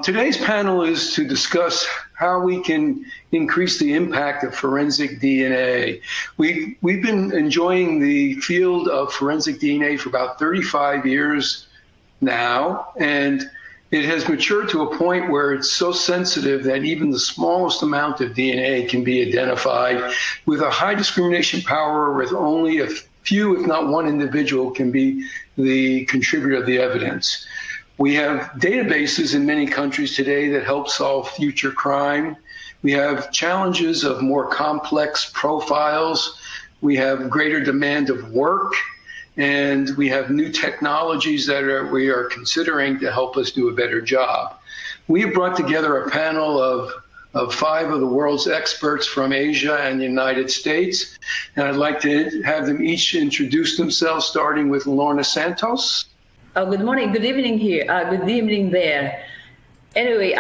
Today's panel is to discuss how we can increase the impact of forensic DNA. We've been enjoying the field of forensic DNA for about 35 years now, and it has matured to a point where it's so sensitive that even the smallest amount of DNA can be identified with a high discrimination power with only a few, if not one individual, can be the contributor of the evidence. We have databases in many countries today that help solve future crime. We have challenges of more complex profiles. We have greater demand of work, and we have new technologies that we are considering to help us do a better job. We have brought together a panel of 5 of the world's experts from Asia and the United States, and I'd like to have them each introduce themselves, starting with Lorna Santos. Good morning, good evening here, good evening there. Anyway,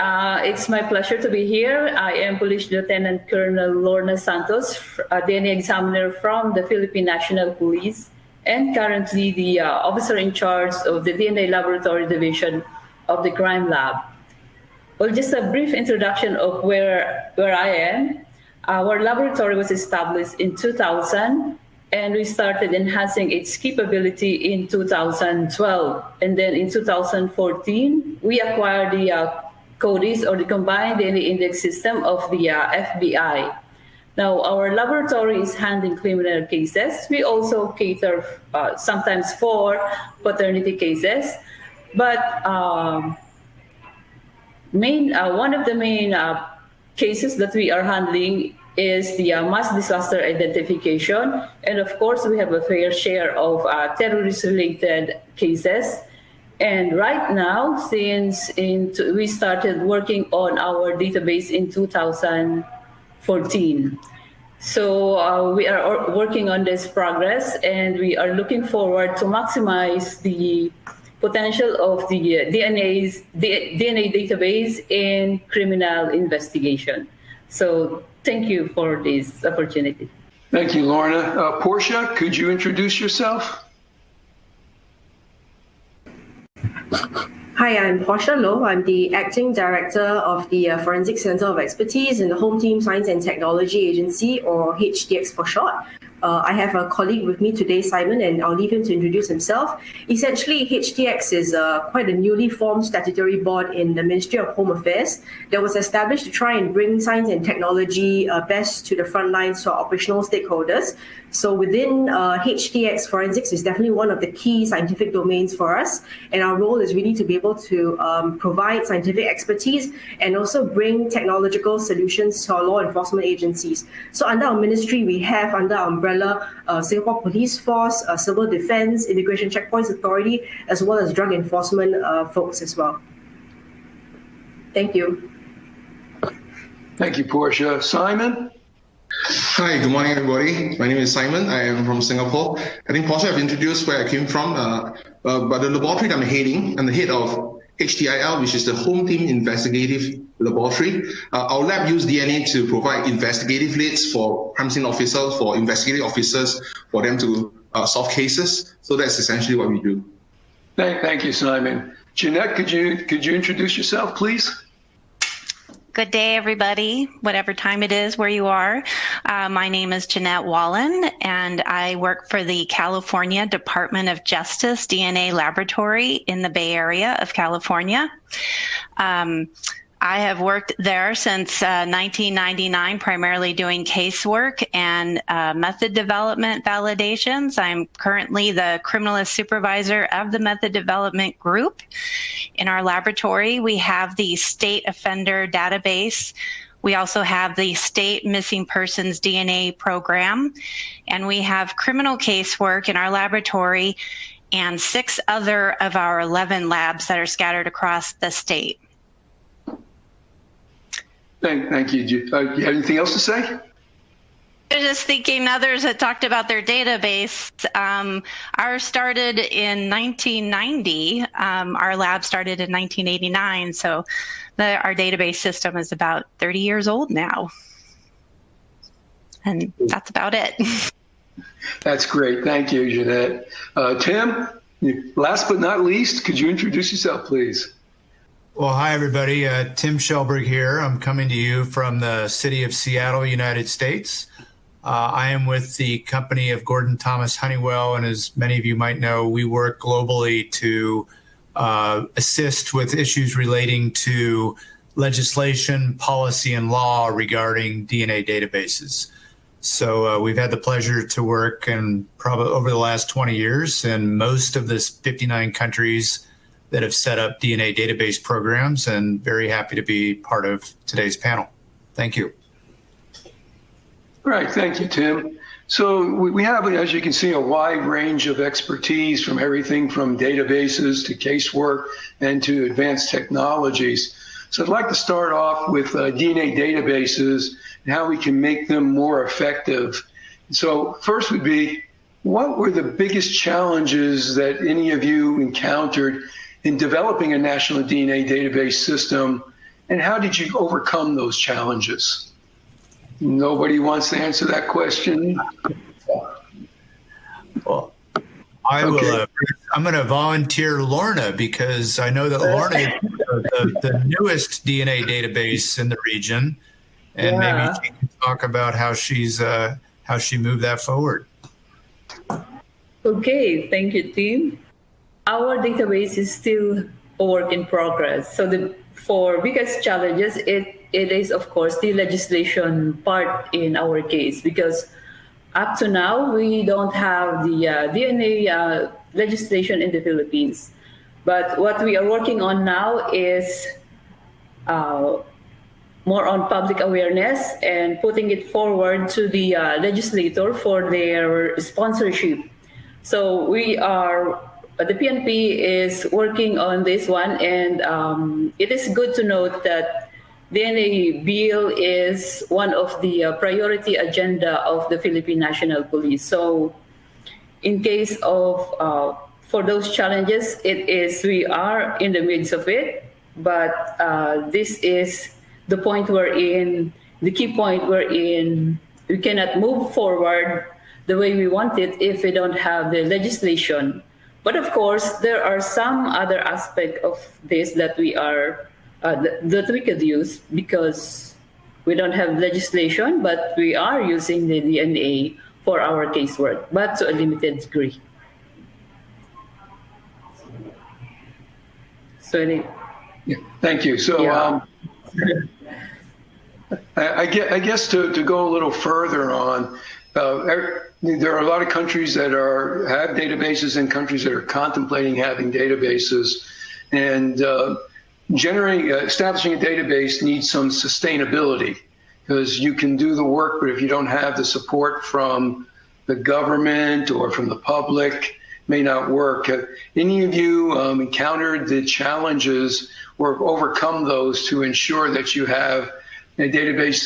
it's my pleasure to be here. I am Police Lieutenant Colonel Lorna Santos, a DNA examiner from the Philippine National Police, and currently the officer in charge of the DNA Laboratory Division of the Crime Lab. Well, just a brief introduction of where I am. Our laboratory was established in 2000, and we started enhancing its capability in 2012. And then in 2014, we acquired the CODIS, or the Combined DNA Index System of the FBI. Now, our laboratory is handling criminal cases. We also cater sometimes for paternity cases. But one of the main cases that we are handling is the mass disaster identification. And of course, we have a fair share of terrorist-related cases. And right now, since we started working on our database in 2014. So we are working on this progress, and we are looking forward to maximize the potential of the DNA database in criminal investigation. So thank you for this opportunity. Thank you, Lorna. Portia, could you introduce yourself? Hi, I'm Portia Loh. I'm the Acting Director of the Forensic Center of Expertise in the Home Team Science and Technology Agency, or HTX for short. I have a colleague with me today, Simon, and I'll leave him to introduce himself. Essentially, HTX is quite a newly formed statutory board in the Ministry of Home Affairs that was established to try and bring science and technology best to the front lines to our operational stakeholders. So within HTX, forensics is definitely one of the key scientific domains for us. And our role is really to be able to provide scientific expertise and also bring technological solutions to our law enforcement agencies. So under our ministry, we have under our umbrella Singapore Police Force, Civil Defence, Immigration Checkpoints Authority, as well as drug enforcement folks as well. Thank you. Thank you, Portia. Simon? Hi, good morning, everybody. My name is Simon. I am from Singapore. I think Portia have introduced where I came from, but the laboratory that I'm heading, I'm the head of HTIL, which is the Home Team Investigative Laboratory. Our lab uses DNA to provide investigative leads for crime scene officers, for investigative officers, for them to solve cases. So that's essentially what we do. Thank you, Simon. Jeanette, could you introduce yourself, please? Good day, everybody, whatever time it is where you are. My name is Jeanette Wallen, and I work for the California Department of Justice DNA Laboratory in the Bay Area of California. I have worked there since 1999, primarily doing casework and method development validations. I'm currently the Criminalist Supervisor of the Method Development Group. In our laboratory, we have the State Offender Database. We also have the State Missing Persons DNA Program, and we have criminal casework in our laboratory and 6 other of our 11 labs that are scattered across the state. Thank you. Do you have anything else to say? I was just thinking others had talked about their database. Ours started in 1990. Our lab started in 1989. So our database system is about 30 years old now. And that's about it. That's great. Thank you, Jeanette. Tim, last but not least, could you introduce yourself, please? Well, hi, everybody. Tim Shelburg here. I'm coming to you from the city of Seattle, United States. I am with the company of Gordon Thomas Honeywell, and as many of you might know, we work globally to assist with issues relating to legislation, policy, and law regarding DNA databases. So we've had the pleasure to work in probably over the last 20 years in most of the 59 countries that have set up DNA database programs, and very happy to be part of today's panel. Thank you. All right, thank you, Tim. So we have, as you can see, a wide range of expertise from everything from databases to casework and to advanced technologies. So I'd like to start off with DNA databases and how we can make them more effective. So first would be, what were the biggest challenges that any of you encountered in developing a national DNA database system, and how did you overcome those challenges? Nobody wants to answer that question? Well, I'm going to volunteer Lorna, because I know that Lorna is the newest DNA database in the region, and maybe she can talk about how she moved that forward. Okay, thank you, Tim. Our database is still a work in progress. So for biggest challenges, it is, of course, the legislation part in our case, because up to now, we don't have the DNA legislation in the Philippines. But what we are working on now is more on public awareness and putting it forward to the legislator for their sponsorship. So the PNP is working on this one, and it is good to note that DNA bill is one of the priority agenda of the Philippine National Police. So in case of, for those challenges, we are in the midst of it, but this is the point the key point wherein we cannot move forward the way we want it if we don't have the legislation. But of course, there are some other aspects of this that we could use, because we don't have legislation, but we are using the DNA for our casework, but to a limited degree. So, thank you. So, I guess to go a little further on, there are a lot of countries that have databases and countries that are contemplating having databases, and establishing a database needs some sustainability, because you can do the work, but if you don't have the support from the government or from the public, it may not work. Have any of you encountered the challenges or overcome those to ensure that you have a database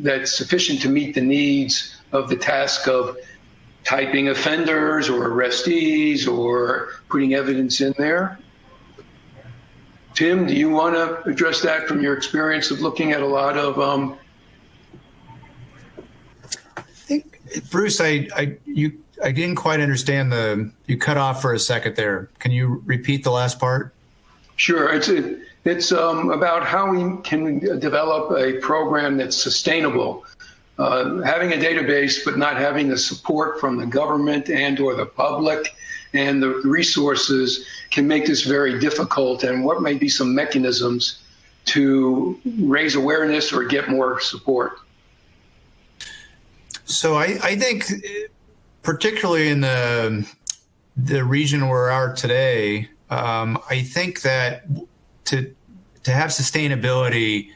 that's sufficient to meet the needs of the task of typing offenders or arrestees or putting evidence in there? Tim, do you want to address that from your experience of looking at a lot of? I think, Bruce, I didn't quite understand you cut off for a second there. Can you repeat the last part? Sure. It's about how we can develop a program that's sustainable. Having a database but not having the support from the government and or the public and the resources can make this very difficult. And what may be some mechanisms to raise awareness or get more support? So I think, particularly in the region where we are today, I think that to have sustainability,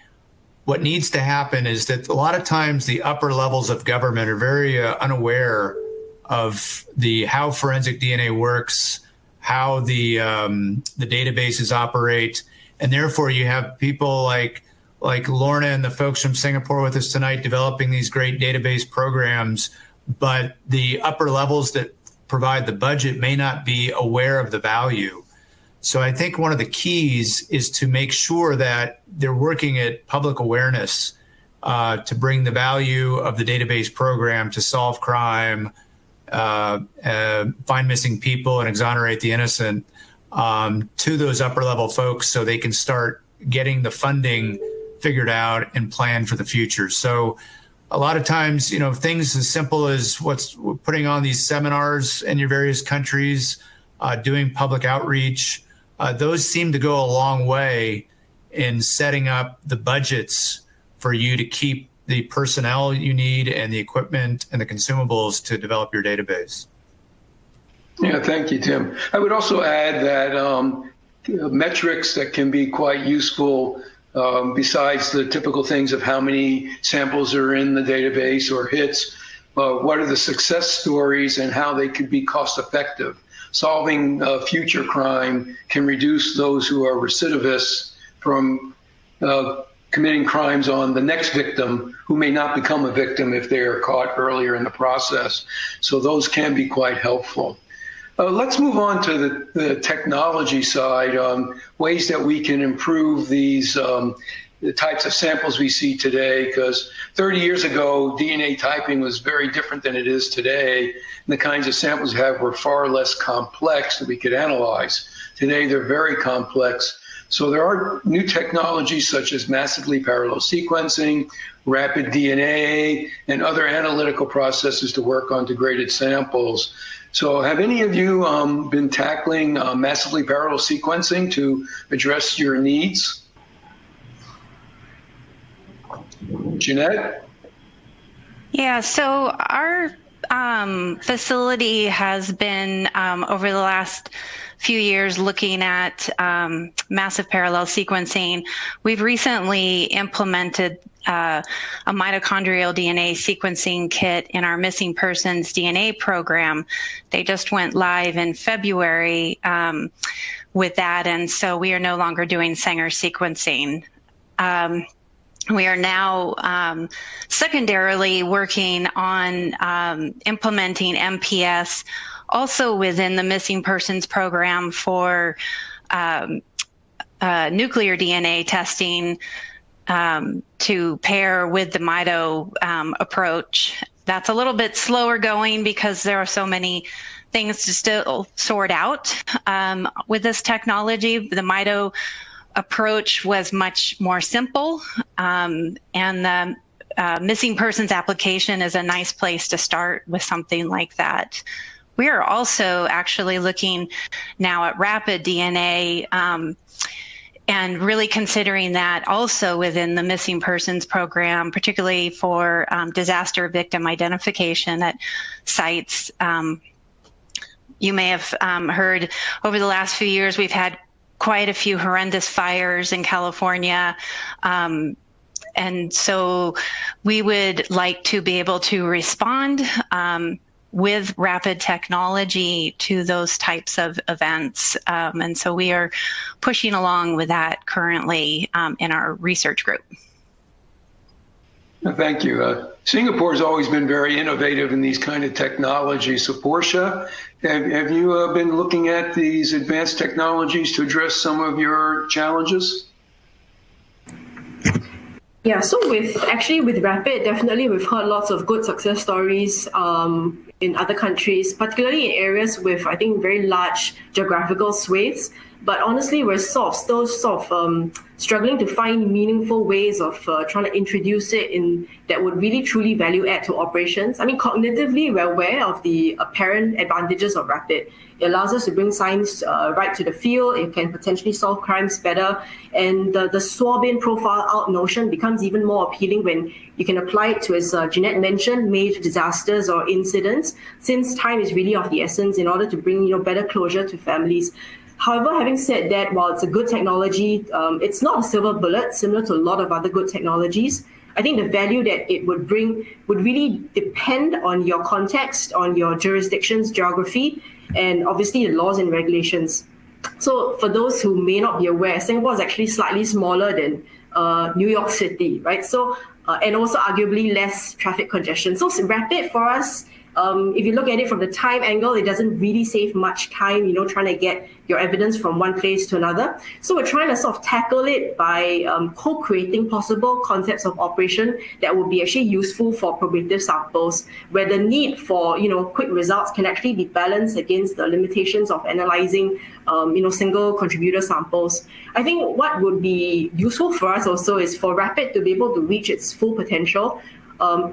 what needs to happen is that a lot of times the upper levels of government are very unaware of how forensic DNA works, how the databases operate, and therefore you have people like Lorna and the folks from Singapore with us tonight developing these great database programs, but the upper levels that provide the budget may not be aware of the value. So I think one of the keys is to make sure that they're working at public awareness to bring the value of the database program to solve crime, find missing people and exonerate the innocent. to those upper level folks so they can start getting the funding figured out and plan for the future. So a lot of times, things as simple as putting on these seminars in your various countries, doing public outreach, those seem to go a long way in setting up the budgets for you to keep the personnel you need and the equipment and the consumables to develop your database. Yeah, thank you, Tim. I would also add that metrics that can be quite useful besides the typical things of how many samples are in the database or hits, what are the success stories and how they could be cost effective. Solving future crime can reduce those who are recidivists from committing crimes on the next victim who may not become a victim if they are caught earlier in the process. So those can be quite helpful. Let's move on to the technology side, ways that we can improve these the types of samples we see today, because 30 years ago, DNA typing was very different than it is today. And the kinds of samples we have were far less complex that we could analyze. Today, they're very complex. So there are new technologies such as massively parallel sequencing, rapid DNA, and other analytical processes to work on degraded samples. So have any of you been tackling massively parallel sequencing to address your needs? Jeanette? Yeah, so our facility has been over the last few years looking at massive parallel sequencing. We've recently implemented a mitochondrial DNA sequencing kit in our missing persons DNA program. They just went live in February with that, and so we are no longer doing Sanger sequencing. We are now secondarily working on implementing MPS also within the missing persons program for nuclear DNA testing to pair with the mito approach. That's a little bit slower going because there are so many things to still sort out with this technology. The mito approach was much more simple, and the missing persons application is a nice place to start with something like that. We are also actually looking now at rapid DNA and really considering that also within the missing persons program, particularly for disaster victim identification at sites. You may have heard over the last few years, we've had quite a few horrendous fires in California. And so we would like to be able to respond with rapid technology to those types of events. And so we are pushing along with that currently in our research group. Thank you. Singapore has always been very innovative in these kind of technologies. So Portia, have you been looking at these advanced technologies to address some of your challenges? Yeah, so with rapid, definitely we've heard lots of good success stories in other countries, particularly in areas with, I think, very large geographical swathes. But honestly, we're still struggling to find meaningful ways of trying to introduce it in that would really truly value add to operations. I mean, cognitively, we're aware of the apparent advantages of rapid. It allows us to bring science right to the field. It can potentially solve crimes better. And the swab-in profile out notion becomes even more appealing when you can apply it to, as Jeanette mentioned, major disasters or incidents, since time is really of the essence in order to bring better closure to families. However, having said that, while it's a good technology, it's not a silver bullet, similar to a lot of other good technologies. I think the value that it would bring would really depend on your context, on your jurisdiction's geography, and obviously the laws and regulations. So for those who may not be aware, Singapore is actually slightly smaller than New York City, right? So, and also arguably less traffic congestion. So rapid for us If you look at it from the time angle, it doesn't really save much time, trying to get your evidence from one place to another. So we're trying to sort of tackle it by co-creating possible concepts of operation that would be actually useful for probative samples, where the need for, quick results can actually be balanced against the limitations of analyzing, single contributor samples. I think what would be useful for us also is for RAPID to be able to reach its full potential.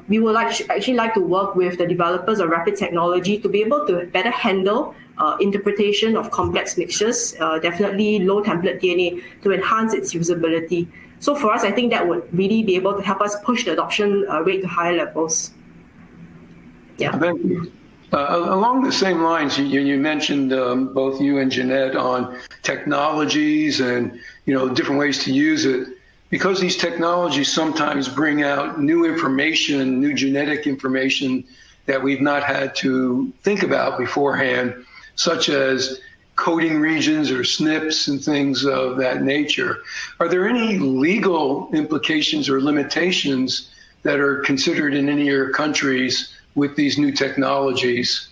We would actually like to work with the developers of RAPID technology to be able to better handle interpretation of complex mixtures, definitely low template DNA, to enhance its usability. So for us, I think that would really be able to help us push the adoption rate to higher levels. Yeah. Thank you. Along the same lines, you mentioned both you and Jeanette on technologies and different ways to use it. Because these technologies sometimes bring out new information, new genetic information that we've not had to think about beforehand, such as coding regions or SNPs and things of that nature. Are there any legal implications or limitations that are considered in any of your countries with these new technologies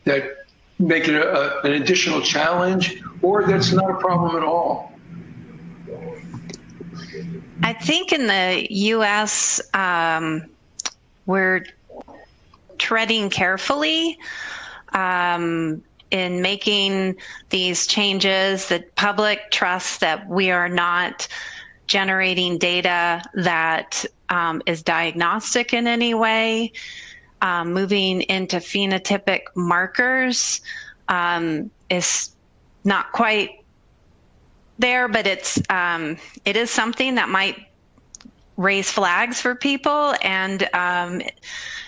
that make it an additional challenge, or that's not a problem at all? I think in the U.S., we're treading carefully in making these changes. The public trusts that we are not generating data that is diagnostic in any way. Moving into phenotypic markers is not quite there, but it is something that might raise flags for people, and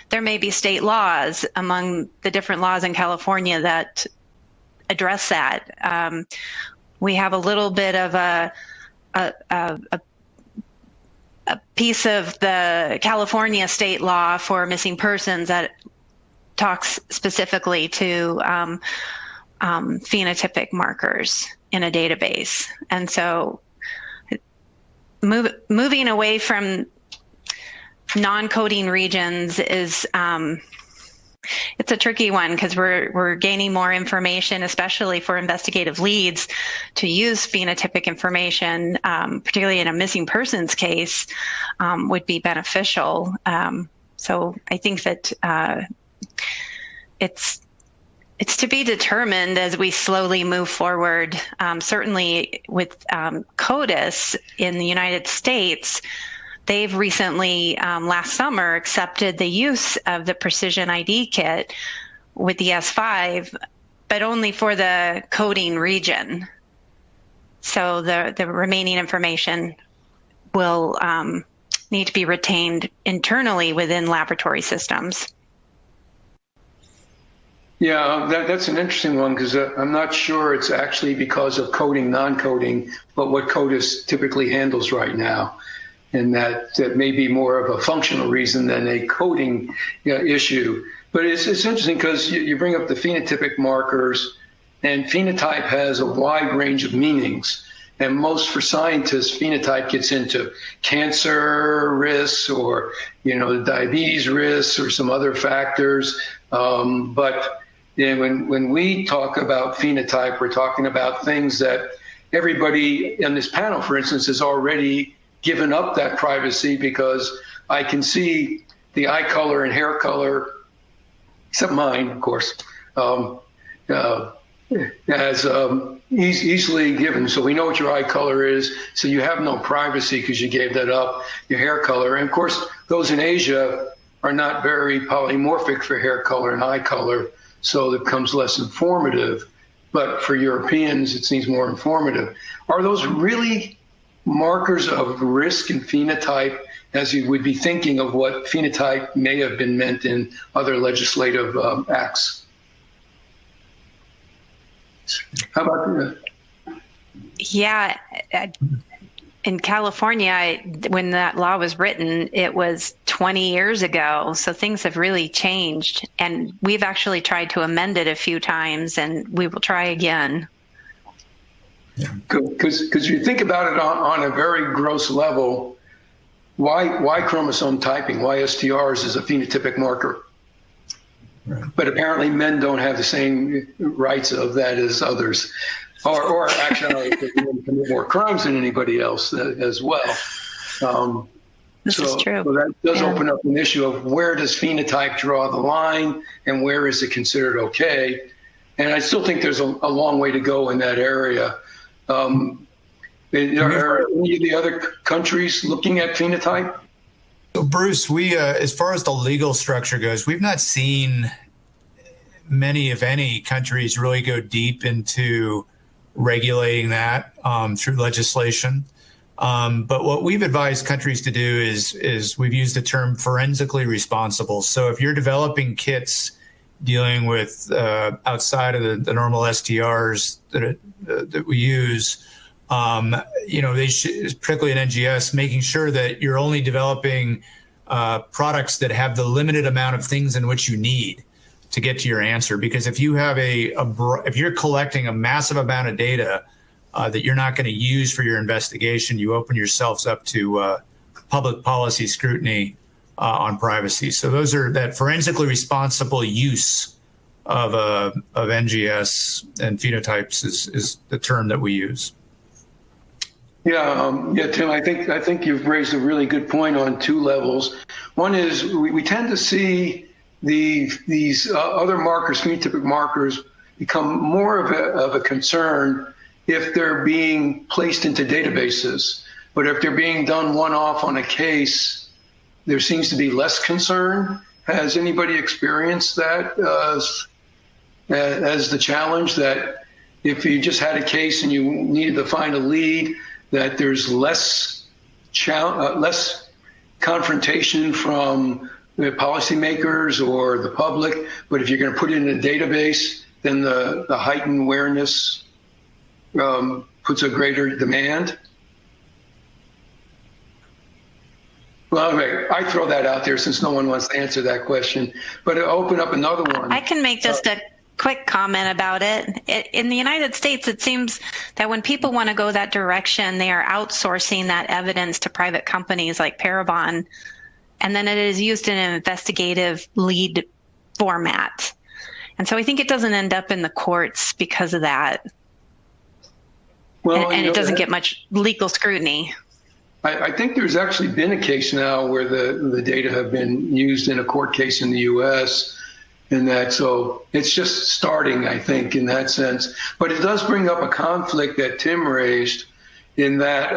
there may be state laws among the different laws in California that address that. We have a little bit of a piece of the California state law for missing persons that talks specifically to phenotypic markers in a database. And so moving away from non-coding regions is it's a tricky one, because we're gaining more information, especially for investigative leads, to use phenotypic information, particularly in a missing persons case, would be beneficial. So I think that it's to be determined as we slowly move forward. Certainly with CODIS in the United States, they've recently, last summer, accepted the use of the Precision ID kit with the S5, but only for the coding region. So the remaining information will need to be retained internally within laboratory systems. Yeah, that's an interesting one, because I'm not sure it's actually because of coding, non-coding, but what CODIS typically handles right now. And that may be more of a functional reason than a coding issue. But it's interesting because you bring up the phenotypic markers, and phenotype has a wide range of meanings. And most, for scientists, phenotype gets into cancer risks or, diabetes risks or some other factors. But when we talk about phenotype, we're talking about things that everybody on this panel, for instance, has already given up that privacy, because I can see the eye color and hair color, except mine, of course, as easily given. So we know what your eye color is, so you have no privacy because you gave that up, your hair color. And of course, those in Asia are not very polymorphic for hair color and eye color, so it becomes less informative. But for Europeans, it seems more informative. Are those really markers of risk and phenotype, as you would be thinking of what phenotype may have been meant in other legislative acts? How about that? Yeah, in California, when that law was written, it was 20 years ago. So things have really changed, and we've actually tried to amend it a few times, and we will try again. Because you think about it on a very gross level, why chromosome typing, why STRs is a phenotypic marker? But apparently men don't have the same rights of that as others, or actually they commit more crimes than anybody else as well. This is true. So that does open up an issue of where does phenotype draw the line and where is it considered okay? And I still think there's a long way to go in that area. Are any of the other countries looking at phenotype? So Bruce, we, as far as the legal structure goes, we've not seen many, if any, countries really go deep into regulating that through legislation. But what we've advised countries to do is we've used the term forensically responsible. So if you're developing kits dealing with outside of the normal STRs that we use, they should, particularly in NGS, making sure that you're only developing products that have the limited amount of things in which you need to get to your answer. Because if you have if you're collecting a massive amount of data that you're not going to use for your investigation, you open yourselves up to public policy scrutiny on privacy. So those are that forensically responsible use of NGS and phenotypes is the term that we use. Yeah, Tim, I think you've raised a really good point on two levels. One is we tend to see these other markers, phenotypic markers, become more of a concern if they're being placed into databases. But if they're being done one-off on a case, there seems to be less concern. Has anybody experienced that as the challenge, that if you just had a case and you needed to find a lead, that there's less confrontation from the policymakers or the public, but if you're going to put it in a database, then the heightened awareness puts a greater demand? Well, anyway, I throw that out there since no one wants to answer that question, but I'll open up another one. I can make just a quick comment about it. In the United States, it seems that when people want to go that direction, they are outsourcing that evidence to private companies like Parabon, and then it is used in an investigative lead format. And so I think it doesn't end up in the courts because of that. Well, and it doesn't get much legal scrutiny. I think there's actually been a case now where the data have been used in a court case in the U.S., and that, so it's just starting, I think, in that sense. But it does bring up a conflict that Tim raised in that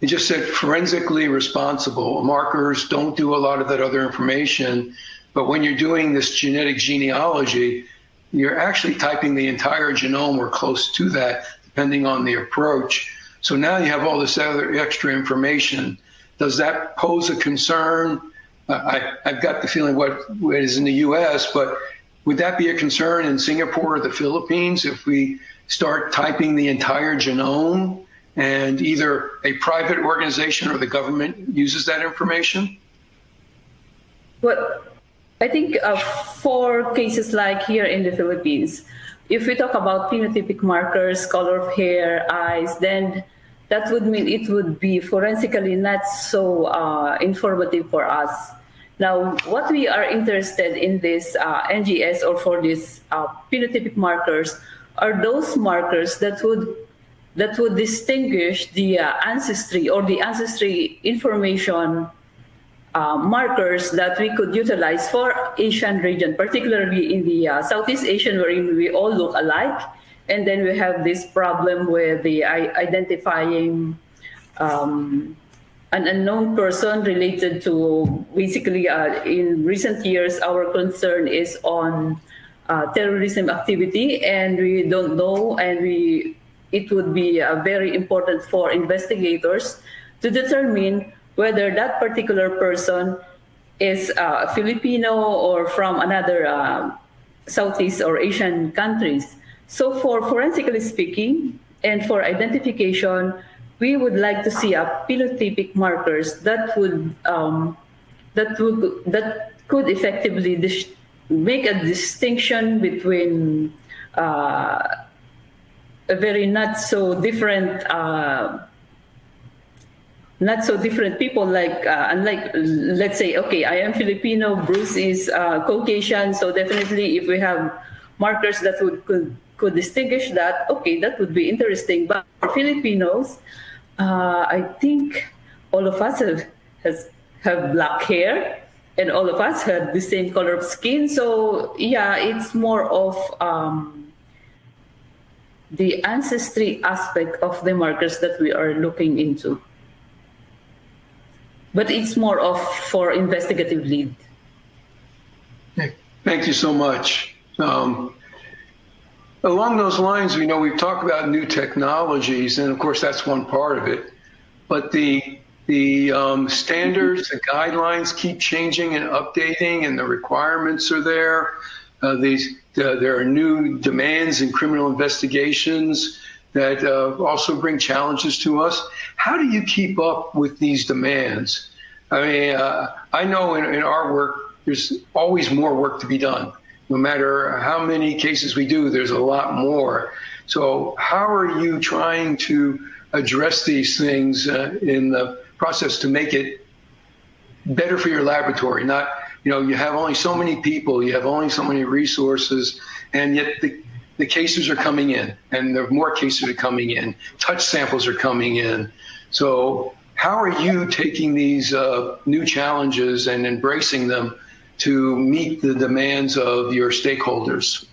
he just said forensically responsible. Markers don't do a lot of that other information, but when you're doing this genetic genealogy, you're actually typing the entire genome or close to that, depending on the approach. So now you have all this other extra information. Does that pose a concern? I've got the feeling what is in the U.S., but would that be a concern in Singapore or the Philippines if we start typing the entire genome and either a private organization or the government uses that information? Well, I think for cases like here in the Philippines, if we talk about phenotypic markers, color of hair, eyes, then that would mean it would be forensically not so informative for us. Now, what we are interested in this NGS or for these phenotypic markers are those markers that would distinguish the ancestry or the ancestry information markers that we could utilize for Asian region, particularly in the Southeast Asian, wherein we all look alike. And then we have this problem with the identifying an unknown person related to, basically, in recent years, our concern is on terrorism activity, and we don't know, and it would be very important for investigators to determine whether that particular person is Filipino or from another Southeast or Asian countries. So for forensically speaking and for identification, we would like to see phenotypic markers that could effectively make a distinction between a very not so different not so different people, like unlike, let's say, okay, I am Filipino, Bruce is Caucasian, so definitely if we have markers that could distinguish that, okay, that would be interesting. But for Filipinos, I think all of us have black hair, and all of us have the same color of skin. So yeah, it's more of the ancestry aspect of the markers that we are looking into. But it's more of for investigative lead. Thank you so much. Along those lines, we know we've talked about new technologies, and of course that's one part of it. But the standards, the guidelines keep changing and updating, and the requirements are there. There are new demands in criminal investigations that also bring challenges to us. How do you keep up with these demands? I mean, I know in our work, there's always more work to be done. No matter how many cases we do, there's a lot more. So how are you trying to address these things in the process to make it better for your laboratory? Not, you have only so many people, you have only so many resources, and yet the cases are coming in, and there are more cases are coming in. Touch samples are coming in. So how are you taking these new challenges and embracing them to meet the demands of your stakeholders?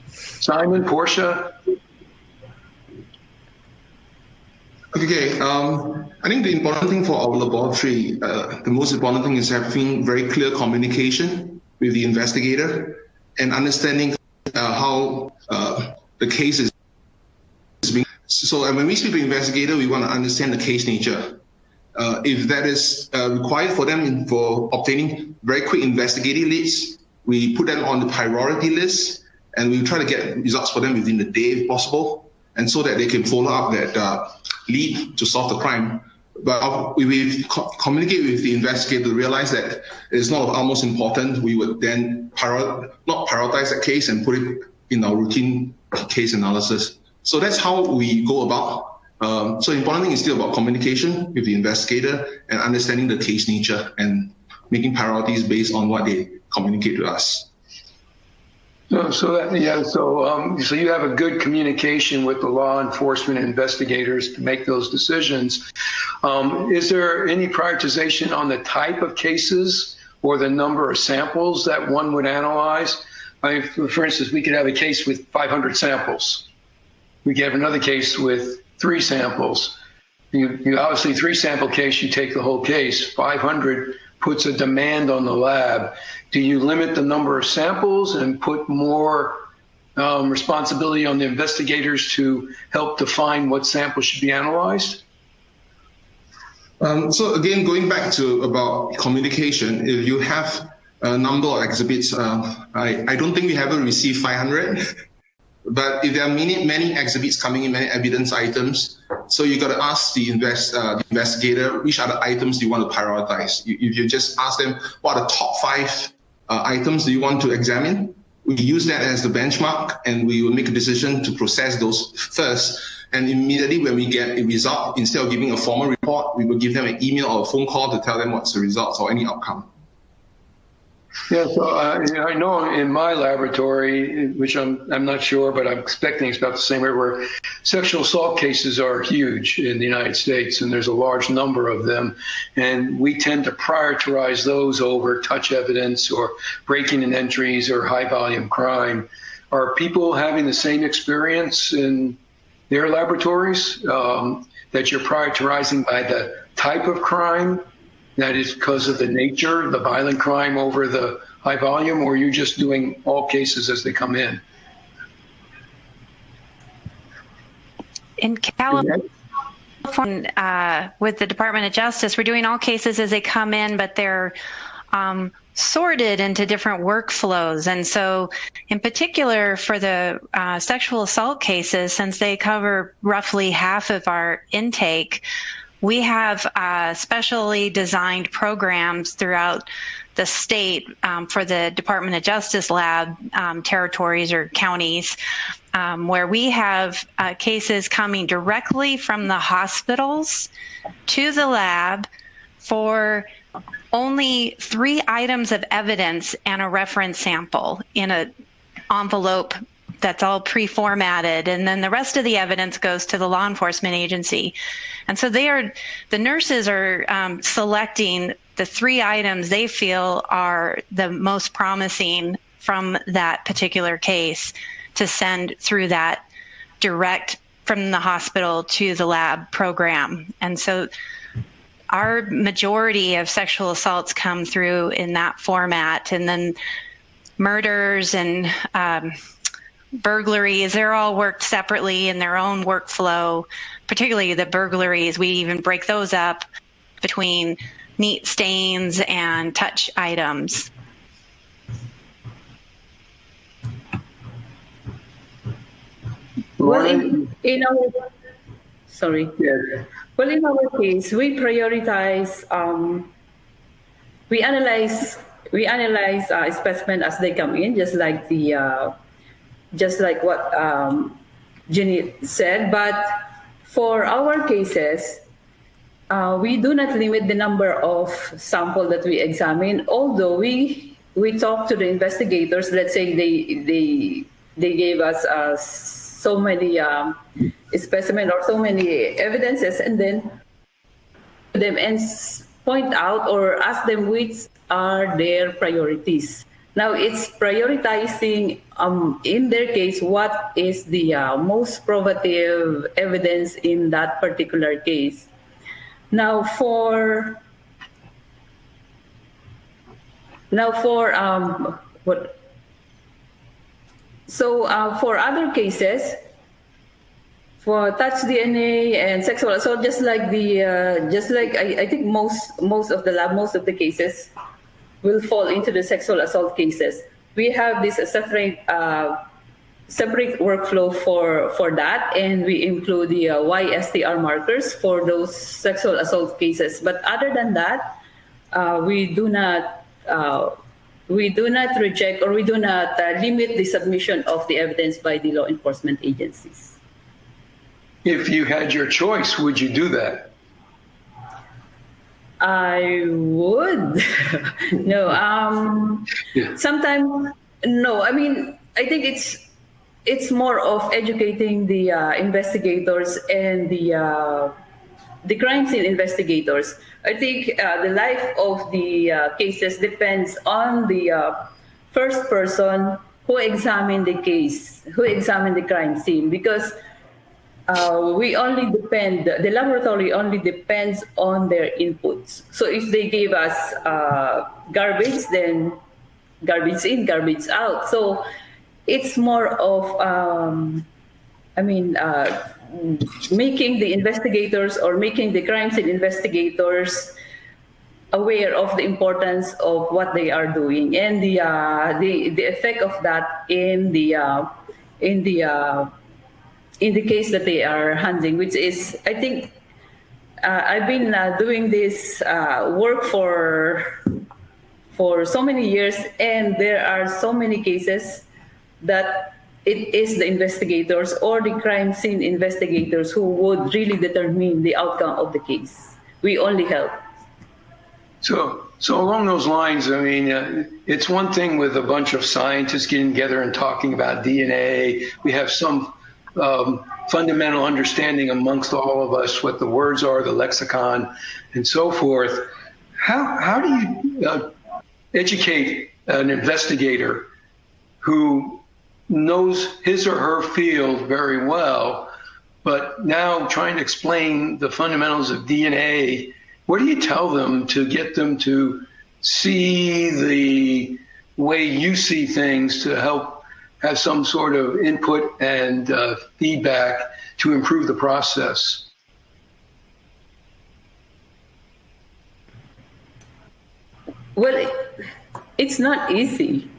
Simon, Portia? Okay, I think the important thing for our laboratory, the most important thing is having very clear communication with the investigator and understanding how the case is being. So when we speak to the investigator, we want to understand the case nature. If that is required for them for obtaining very quick investigative leads, we put them on the priority list, and we try to get results for them within the day if possible, and so that they can follow up that lead to solve the crime. But we communicate with the investigator to realize that it's not of utmost important. We would then not prioritize that case and put it in our routine case analysis. So that's how we go about. So the important thing is still about communication with the investigator and understanding the case nature and making priorities based on what they communicate to us. So you have a good communication with the law enforcement investigators to make those decisions. Is there any prioritization on the type of cases or the number of samples that one would analyze? I mean, for instance, we could have a case with 500 samples. We could have another case with 3 samples. You obviously 3 sample case, you take the whole case. 500 puts a demand on the lab. Do you limit the number of samples and put more responsibility on the investigators to help define what samples should be analyzed? So again, going back to about communication, if you have a number of exhibits, I don't think we ever received 500. But if there are many exhibits coming in, many evidence items, so you got to ask the investigator which are the items you want to prioritize. If you just ask them what are the top 5 items do you want to examine, we use that as the benchmark, and we will make a decision to process those first. And immediately when we get a result, instead of giving a formal report, we will give them an email or a phone call to tell them what's the results or any outcome. Yeah, so I know in my laboratory, which I'm not sure, but I'm expecting it's about the same way, where sexual assault cases are huge in the United States, and there's a large number of them, and we tend to prioritize those over touch evidence or breaking and entries or high volume crime. Are people having the same experience in their laboratories, that you're prioritizing by the type of crime? That is because of the nature, the violent crime over the high volume, or are you just doing all cases as they come in? In California, with the Department of Justice, we're doing all cases as they come in, but they're sorted into different workflows. And so in particular for the sexual assault cases, since they cover roughly half of our intake, we have specially designed programs throughout the state for the Department of Justice lab territories or counties, where we have cases coming directly from the hospitals to the lab for only 3 items of evidence and a reference sample in an envelope that's all pre-formatted, and then the rest of the evidence goes to the law enforcement agency. And so the nurses are selecting the 3 items they feel are the most promising from that particular case to send through that direct from the hospital to the lab program. And so our majority of sexual assaults come through in that format, and then murders and burglaries, they're all worked separately in their own workflow. Particularly the burglaries, we even break those up between neat stains and touch items. Well, in our case, we prioritize. We analyze specimen as they come in, just like what Jeanette said. But for our cases, we do not limit the number of sample that we examine. Although we talk to the investigators. Let's say they gave us so many specimen or so many evidences, and then them and point out or ask them which are their priorities. Now it's prioritizing in their case what is the most probative evidence in that particular case. Now for other cases, for touch DNA and sexual assault, I think most of the cases will fall into the sexual assault cases. We have this separate workflow for that, and we include the YSTR markers for those sexual assault cases. But other than that, we do not reject or we do not limit the submission of the evidence by the law enforcement agencies. If you had your choice, would you do that? I would. No. Sometimes no. I mean, I think it's more of educating the investigators and the crime scene investigators. I think the life of the cases depends on the first person who examined the case, who examined the crime scene, because the laboratory only depends on their inputs. So if they gave us garbage, then garbage in, garbage out. So it's more of, making the investigators or making the crime scene investigators aware of the importance of what they are doing and the effect of that in the case that they are handling, which is, I think, I've been doing this work for so many years, and there are so many cases that it is the investigators or the crime scene investigators who would really determine the outcome of the case. We only help. So along those lines, I mean, it's one thing with a bunch of scientists getting together and talking about DNA. We have some fundamental understanding amongst all of us what the words are, the lexicon, and so forth. How do you educate an investigator who knows his or her field very well, but now trying to explain the fundamentals of DNA? What do you tell them to get them to see the way you see things, to help have some sort of input and feedback to improve the process? Well, it's not easy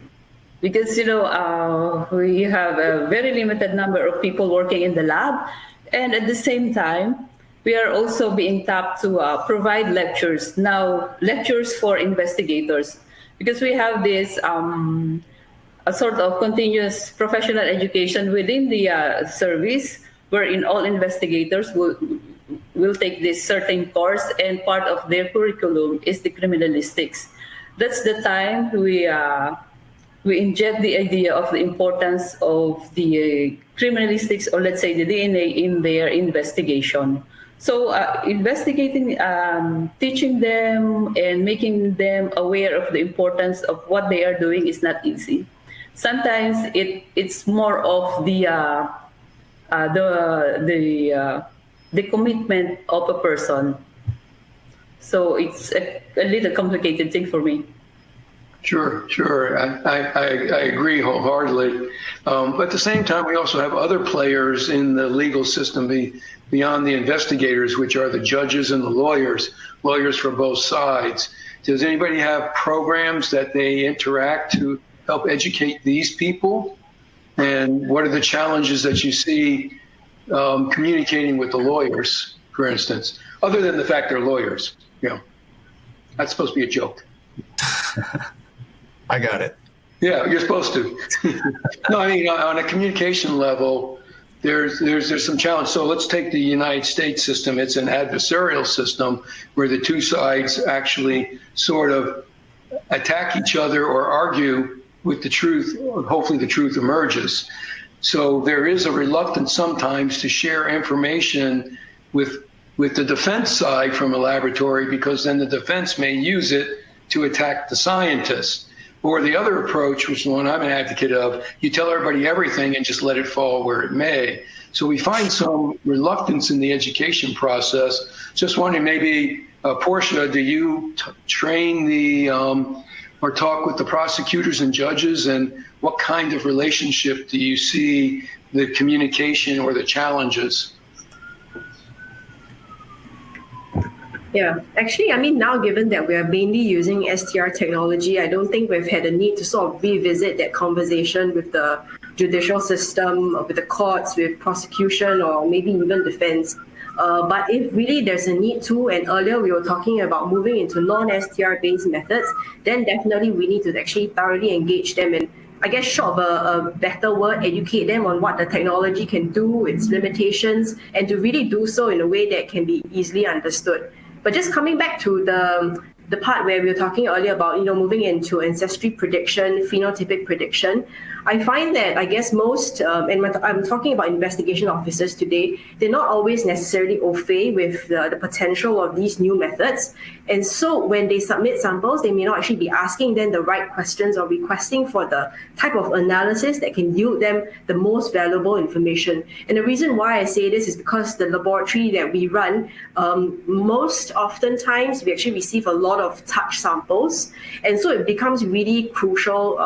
because, we have a very limited number of people working in the lab. And at the same time, we are also being tapped to provide lectures. Now, lectures for investigators. because we have this a sort of continuous professional education within the service, wherein all investigators will take this certain course, and part of their curriculum is the criminalistics. That's the time we inject the idea of the importance of the criminalistics, or let's say the DNA, in their investigation. So investigating, teaching them and making them aware of the importance of what they are doing is not easy. Sometimes it's more of the commitment of a person. So it's a little complicated thing for me. Sure. I agree wholeheartedly. But at the same time, we also have other players in the legal system beyond the investigators, which are the judges and the lawyers for both sides. Does anybody have programs that they interact to help educate these people? And what are the challenges that you see communicating with the lawyers, for instance, other than the fact they're lawyers? That's supposed to be a joke. I got it. Yeah, you're supposed to. No, I mean, on a communication level, there's some challenge. So let's take the United States system. It's an adversarial system where the two sides actually sort of attack each other or argue with the truth. Hopefully the truth emerges. So there is a reluctance sometimes to share information with the defense side from a laboratory, because then the defense may use it to attack the scientist. Or the other approach, which is the one I'm an advocate of, you tell everybody everything and just let it fall where it may. So we find some reluctance in the education process. Just wondering, maybe, Portia, do you train or talk with the prosecutors and judges, and what kind of relationship do you see the communication or the challenges? Yeah, actually, I mean, now given that we are mainly using STR technology, I don't think we've had a need to sort of revisit that conversation with the judicial system, with the courts, with prosecution, or maybe even defense. But if really there's a need to, and earlier we were talking about moving into non-STR based methods, then definitely we need to actually thoroughly engage them and, I guess, short of a better word, educate them on what the technology can do, its limitations, and to really do so in a way that can be easily understood. But just coming back to the part where we were talking earlier about, moving into ancestry prediction, phenotypic prediction, I find that, I guess, most, and I'm talking about investigation officers today, they're not always necessarily au fait with the potential of these new methods. And so when they submit samples, they may not actually be asking them the right questions or requesting for the type of analysis that can yield them the most valuable information. And the reason why I say this is because the laboratory that we run, most oftentimes we actually receive a lot of touch samples. And so it becomes really crucial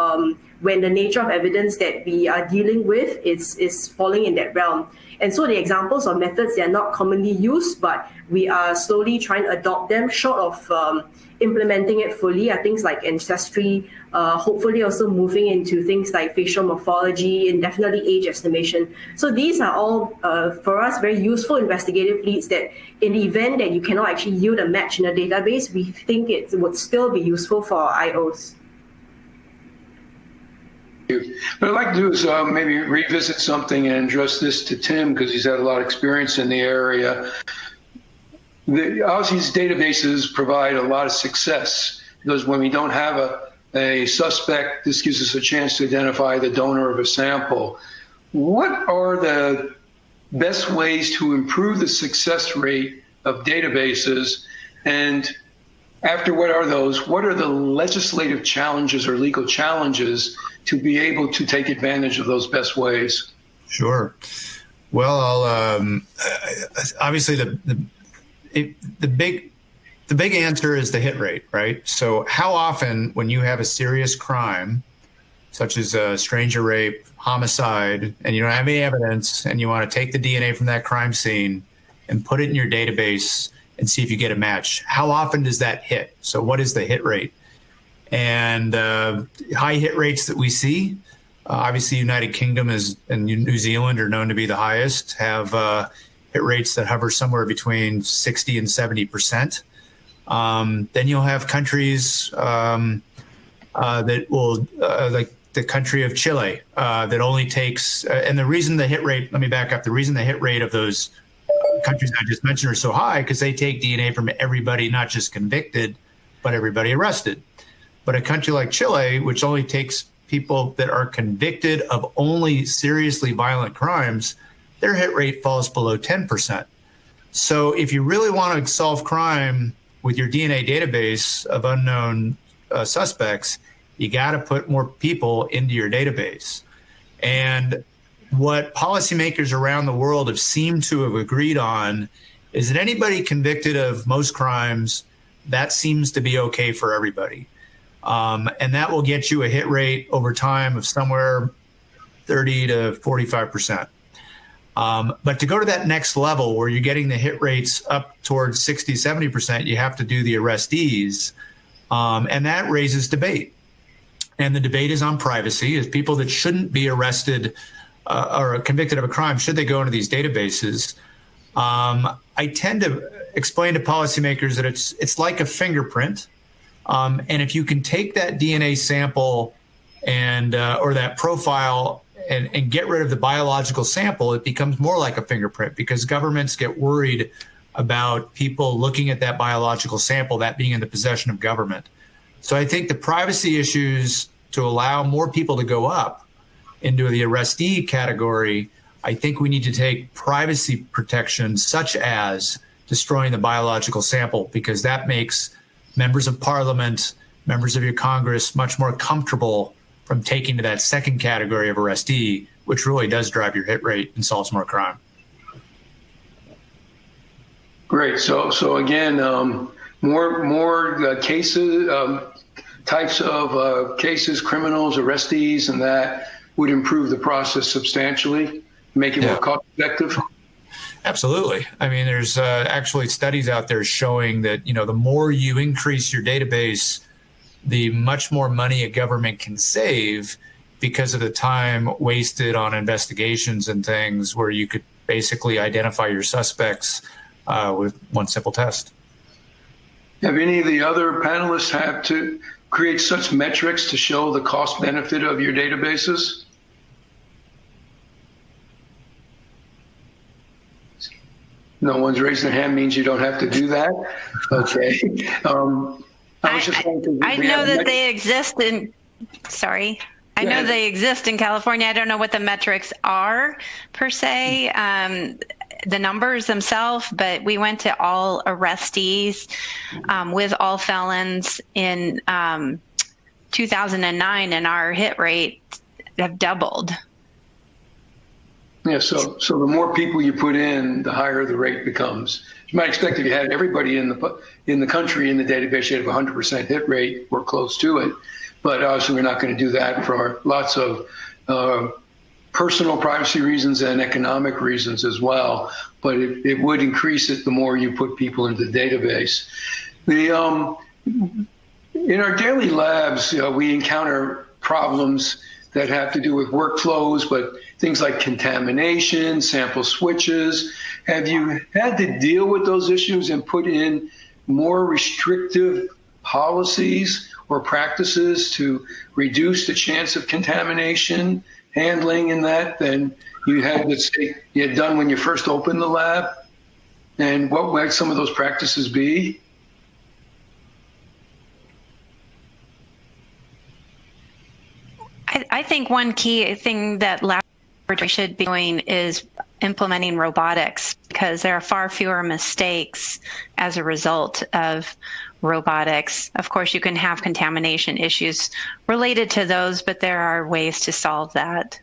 when the nature of evidence that we are dealing with is falling in that realm. And so the examples of methods that are not commonly used, but we are slowly trying to adopt them, short of implementing it fully, are things like ancestry, hopefully also moving into things like facial morphology and definitely age estimation. So these are all, for us, very useful investigative leads that in the event that you cannot actually yield a match in a database, we think it would still be useful for our IOs. What I'd like to do is maybe revisit something and address this to Tim, because he's had a lot of experience in the area. Obviously, these databases provide a lot of success, because when we don't have a suspect, this gives us a chance to identify the donor of a sample. What are the best ways to improve the success rate of databases? And after what are those, what are the legislative challenges or legal challenges to be able to take advantage of those best ways? Sure. Well, I'll, obviously the big answer is the hit rate, right? So how often, when you have a serious crime, such as a stranger rape, homicide, and you don't have any evidence, and you want to take the DNA from that crime scene and put it in your database and see if you get a match, how often does that hit? So what is the hit rate? And high hit rates that we see, obviously United Kingdom and New Zealand are known to be the highest, have hit rates that hover somewhere between 60 and 70%. Then you'll have countries that will, like the country of Chile, that only takes, and the reason the hit rate, let me back up, the reason the hit rate of those countries I just mentioned are so high, because they take DNA from everybody, not just convicted, but everybody arrested. But a country like Chile, which only takes people that are convicted of only seriously violent crimes, their hit rate falls below 10%. So if you really want to solve crime with your DNA database of unknown suspects, you got to put more people into your database. And what policymakers around the world have seemed to have agreed on is that anybody convicted of most crimes, that seems to be okay for everybody. And that will get you a hit rate over time of somewhere 30 to 45%. But to go to that next level where you're getting the hit rates up towards 60, 70%, you have to do the arrestees. And that raises debate. And the debate is on privacy. Is people that shouldn't be arrested or convicted of a crime, should they go into these databases? I tend to explain to policymakers that it's like a fingerprint. And if you can take that DNA sample and or that profile and get rid of the biological sample, it becomes more like a fingerprint, because governments get worried about people looking at that biological sample, that being in the possession of government. So I think the privacy issues to allow more people to go up into the arrestee category, I think we need to take privacy protections such as destroying the biological sample, because that makes members of parliament, members of your Congress much more comfortable from taking to that second category of arrestee, which really does drive your hit rate and solves more crime. Great. So again, more cases, types of cases, criminals, arrestees, and that would improve the process substantially, make it more cost effective. Absolutely. I mean, there's actually studies out there showing that, the more you increase your database, the much more money a government can save because of the time wasted on investigations and things where you could basically identify your suspects with one simple test. Have any of the other panelists had to create such metrics to show the cost benefit of your databases? No one's raising their hand, means you don't have to do that. Okay. I know that they exist in, I know they exist in California. I don't know what the metrics are per se, the numbers themselves, but we went to all arrestees with all felons in 2009, and our hit rate have doubled. Yeah, so the more people you put in, the higher the rate becomes. You might expect if you had everybody in the country in the database, you'd have 100% hit rate or close to it. But obviously, we're not going to do that for lots of personal privacy reasons and economic reasons as well. But it would increase it the more you put people into the database. In our daily labs, we encounter problems that have to do with workflows, but things like contamination, sample switches. Have you had to deal with those issues and put in more restrictive policies or practices to reduce the chance of contamination, handling in that than you had, let's say, you had done when you first opened the lab? And what might some of those practices be? I think one key thing that laboratory should be doing is implementing robotics, because there are far fewer mistakes as a result of robotics. Of course, you can have contamination issues related to those, but there are ways to solve that.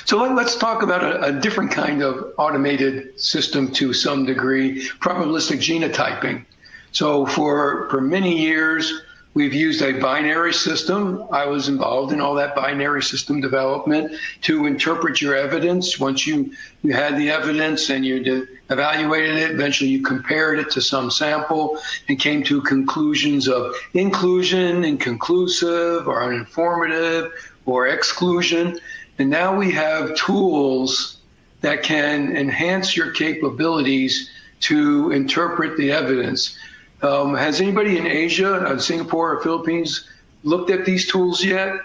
So let's talk about a different kind of automated system to some degree, probabilistic genotyping. So for many years, we've used a binary system. I was involved in all that binary system development to interpret your evidence. Once you had the evidence and you evaluated it, eventually you compared it to some sample and came to conclusions of inclusion, inconclusive, or uninformative, or exclusion. And now we have tools that can enhance your capabilities to interpret the evidence. Has anybody in Asia, Singapore or Philippines, looked at these tools yet?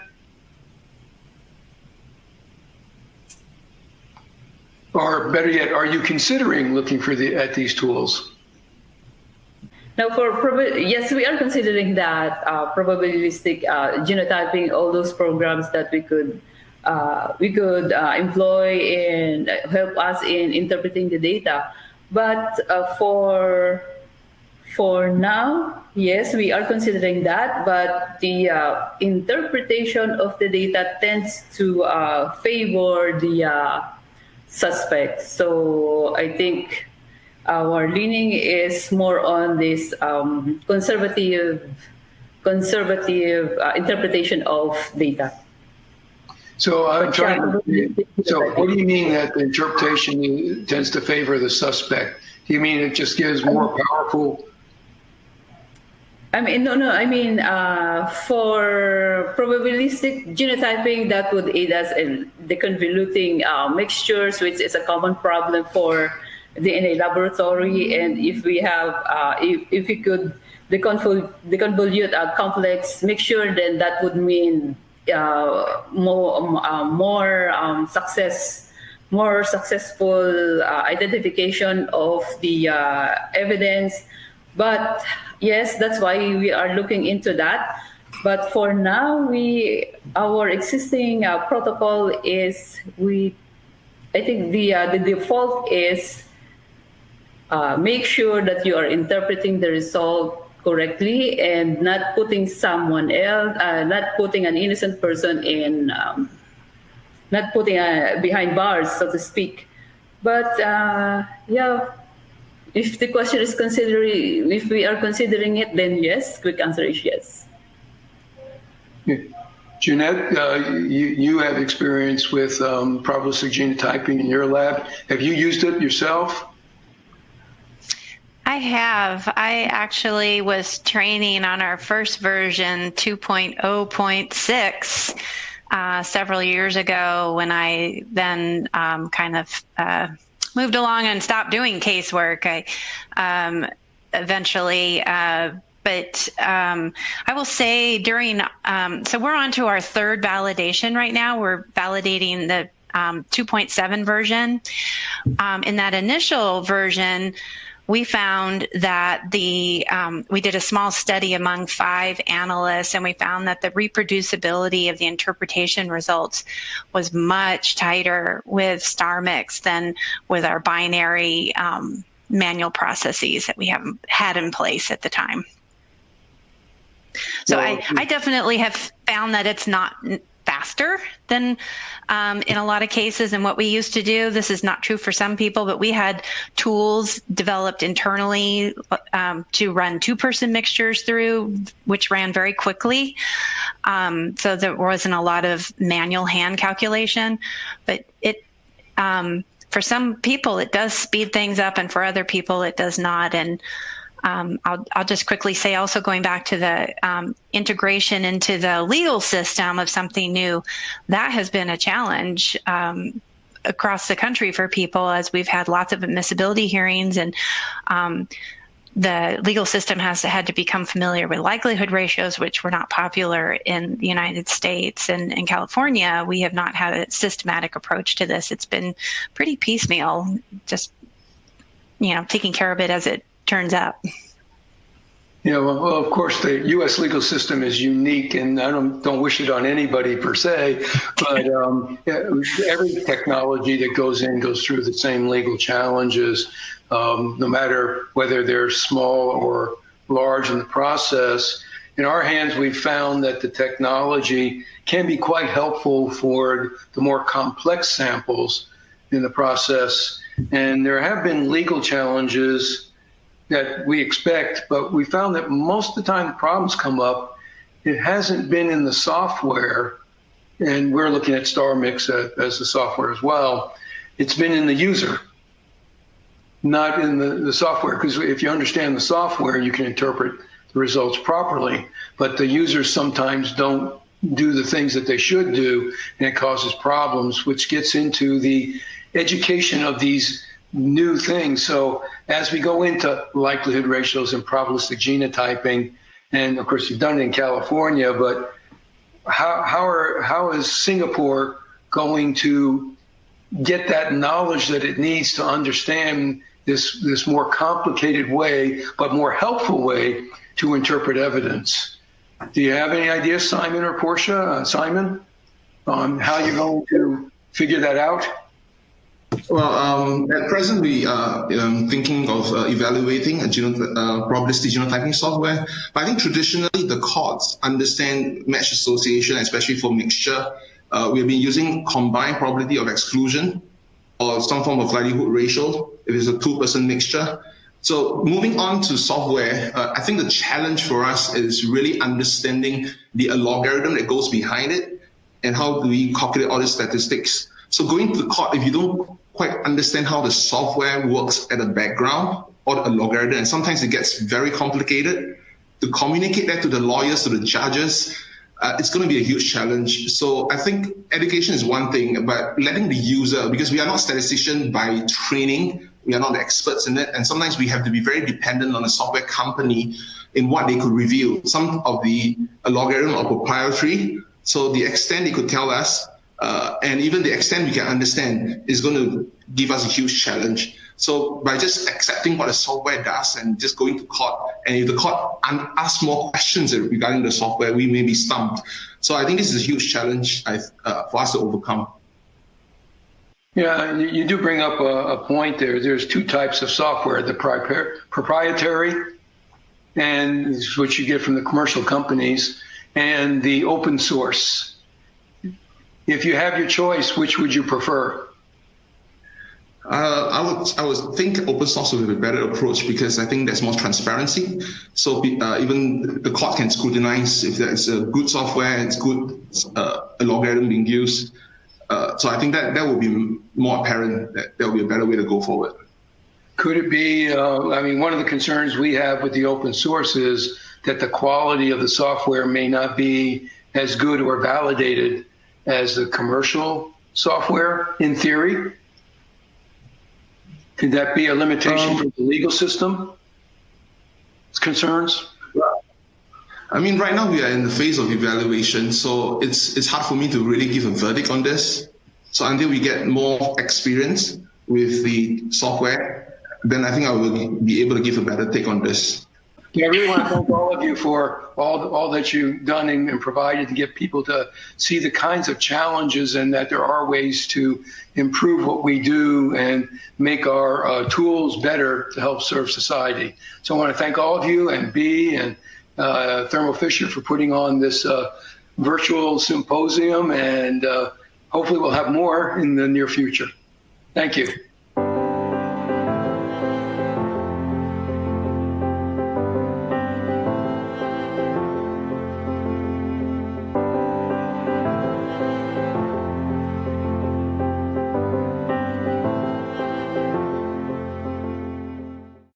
Or better yet, are you considering looking at these tools? Now, yes, we are considering that probabilistic genotyping, all those programs that we could employ and help us in interpreting the data. But for now, yes, we are considering that. But the interpretation of the data tends to favor the suspect. So I think our leaning is more on this conservative interpretation of data. So I'm trying to, so what do you mean that the interpretation tends to favor the suspect? Do you mean it just gives more powerful? I mean, no. I mean, for probabilistic genotyping, that would aid us in deconvoluting mixtures, which is a common problem for DNA laboratory. And if we have, if we could deconvolute a complex mixture, then that would mean more successful identification of the evidence. But yes, that's why we are looking into that. But for now, our existing protocol is I think the default is make sure that you are interpreting the result correctly and not putting someone else, not putting an innocent person in, not putting behind bars, so to speak. But yeah, if the question is if we are considering it, then yes, quick answer is yes. Jeanette, you have experience with probabilistic genotyping in your lab. Have you used it yourself? I have. I actually was training on our first version, 2.0.6, several years ago when I then kind of moved along and stopped doing casework. I eventually, but I will say during, so we're on to our third validation right now. We're validating the 2.7 version. In that initial version, we found that we did a small study among 5 analysts, and we found that the reproducibility of the interpretation results was much tighter with star mix than with our binary manual processes that we had in place at the time. So I definitely have found that it's not faster than in a lot of cases and what we used to do. This is not true for some people, but we had tools developed internally to run 2-person mixtures through, which ran very quickly. So there wasn't a lot of manual hand calculation, but it for some people it does speed things up, and for other people it does not. And I'll just quickly say, also going back to the integration into the legal system of something new, that has been a challenge across the country for people, as we've had lots of admissibility hearings, and the legal system has had to become familiar with likelihood ratios, which were not popular in the United States. And in California, we have not had a systematic approach to this. It's been pretty piecemeal, just taking care of it as it turns out. Yeah, well, of course, the U.S. legal system is unique, and I don't wish it on anybody per se, but every technology that goes through the same legal challenges, no matter whether they're small or large in the process. In our hands, we've found that the technology can be quite helpful for the more complex samples in the process, and there have been legal challenges that we expect, but we found that most of the time the problems come up, it hasn't been in the software, and we're looking at StarMix as the software as well. It's been in the user, not in the software, because if you understand the software, you can interpret the results properly, but the users sometimes don't do the things that they should do, and it causes problems, which gets into the education of these new things. So as we go into likelihood ratios and probabilistic genotyping, And of course, you've done it in California, but how is Singapore going to get that knowledge that it needs to understand this more complicated way, but more helpful way to interpret evidence? Do you have any ideas, Simon or Portia? Simon, on how you're going to figure that out? Well, at present, we are thinking of evaluating a probabilistic genotyping software. But I think traditionally, the courts understand match association, especially for mixture. We've been using combined probability of exclusion or some form of likelihood ratio if it's a two-person mixture. So moving on to software, I think the challenge for us is really understanding the logarithm that goes behind it and how do we calculate all the statistics. So going to the court, if you don't quite understand how the software works at the background or a logarithm, and sometimes it gets very complicated, to communicate that to the lawyers, to the judges, it's going to be a huge challenge. So I think education is one thing, but letting the user, because we are not statisticians by training, we are not experts in it, and sometimes we have to be very dependent on a software company in what they could reveal. Some of the logarithm are proprietary, so the extent they could tell us, and even the extent we can understand, is going to give us a huge challenge. So by just accepting what the software does and just going to court, and if the court asks more questions regarding the software, we may be stumped. So I think this is a huge challenge for us to overcome. Yeah, you do bring up a point there. There's two types of software, the proprietary, and which you get from the commercial companies, and the open source. If you have your choice, which would you prefer? I would think open source would be a better approach because I think there's more transparency. So even the court can scrutinize if there's a good software, it's good a logarithm being used. So I think that will be more apparent, that will be a better way to go forward. Could it be, I mean, one of the concerns we have with the open source is that the quality of the software may not be as good or validated as the commercial software in theory? Could that be a limitation for the legal system? Concerns? I mean, right now we are in the phase of evaluation, so it's hard for me to really give a verdict on this. So until we get more experience with the software, then I think I will be able to give a better take on this. Yeah, I really want to thank all of you for all that you've done and provided to get people to see the kinds of challenges and that there are ways to improve what we do and make our tools better to help serve society. So I want to thank all of you and B and Thermo Fisher for putting on this virtual symposium, and hopefully we'll have more in the near future. Thank you.